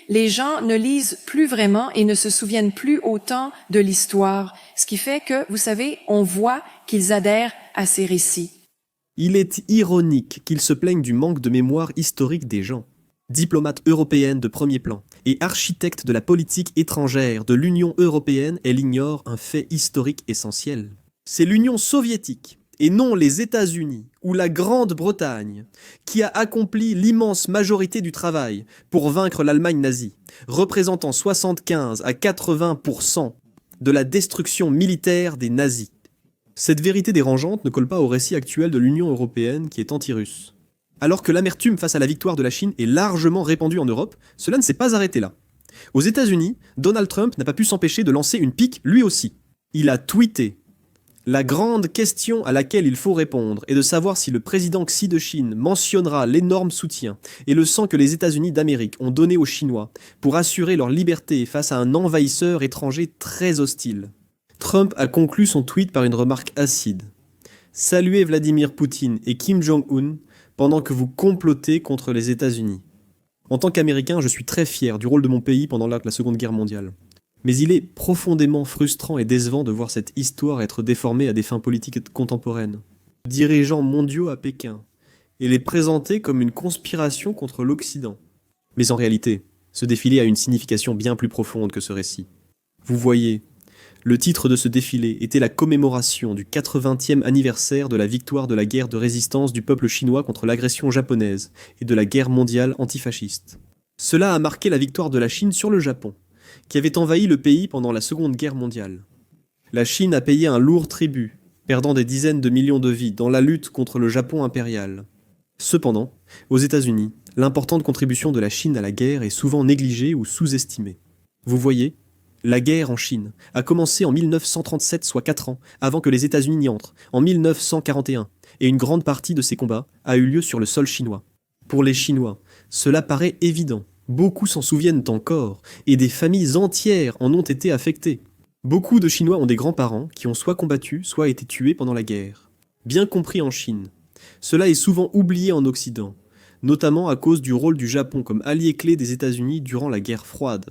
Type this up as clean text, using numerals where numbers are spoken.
les gens ne lisent plus vraiment et ne se souviennent plus autant de l'histoire, ce qui fait que, vous savez, on voit qu'ils adhèrent à ces récits. Il est ironique qu'ils se plaignent du manque de mémoire historique des gens. Diplomate européenne de premier plan et architecte de la politique étrangère de l'Union européenne, elle ignore un fait historique essentiel. C'est l'Union soviétique, et non les États-Unis ou la Grande-Bretagne, qui a accompli l'immense majorité du travail pour vaincre l'Allemagne nazie, représentant 75 à 80% de la destruction militaire des nazis. Cette vérité dérangeante ne colle pas au récit actuel de l'Union européenne qui est anti-russe. Alors que l'amertume face à la victoire de la Chine est largement répandue en Europe, cela ne s'est pas arrêté là. Aux États-Unis, Donald Trump n'a pas pu s'empêcher de lancer une pique lui aussi. Il a tweeté: la grande question à laquelle il faut répondre est de savoir si le président Xi de Chine mentionnera l'énorme soutien et le sang que les États-Unis d'Amérique ont donné aux Chinois pour assurer leur liberté face à un envahisseur étranger très hostile. Trump a conclu son tweet par une remarque acide. Saluez Vladimir Poutine et Kim Jong-un pendant que vous complotez contre les États-Unis. En tant qu'Américain, je suis très fier du rôle de mon pays pendant la Seconde Guerre mondiale. Mais il est profondément frustrant et décevant de voir cette histoire être déformée à des fins politiques contemporaines. Dirigeants mondiaux à Pékin, et les présenter comme une conspiration contre l'Occident. Mais en réalité, ce défilé a une signification bien plus profonde que ce récit. Vous voyez, le titre de ce défilé était la commémoration du 80e anniversaire de la victoire de la guerre de résistance du peuple chinois contre l'agression japonaise et de la guerre mondiale antifasciste. Cela a marqué la victoire de la Chine sur le Japon, qui avait envahi le pays pendant la Seconde Guerre mondiale. La Chine a payé un lourd tribut, perdant des dizaines de millions de vies dans la lutte contre le Japon impérial. Cependant, aux États-Unis, l'importante contribution de la Chine à la guerre est souvent négligée ou sous-estimée. Vous voyez, la guerre en Chine a commencé en 1937, soit 4 ans, avant que les États-Unis n'y entrent, en 1941, et une grande partie de ces combats a eu lieu sur le sol chinois. Pour les Chinois, cela paraît évident. Beaucoup s'en souviennent encore, et des familles entières en ont été affectées. Beaucoup de Chinois ont des grands-parents qui ont soit combattu, soit été tués pendant la guerre. Bien compris en Chine, cela est souvent oublié en Occident, notamment à cause du rôle du Japon comme allié clé des États-Unis durant la guerre froide.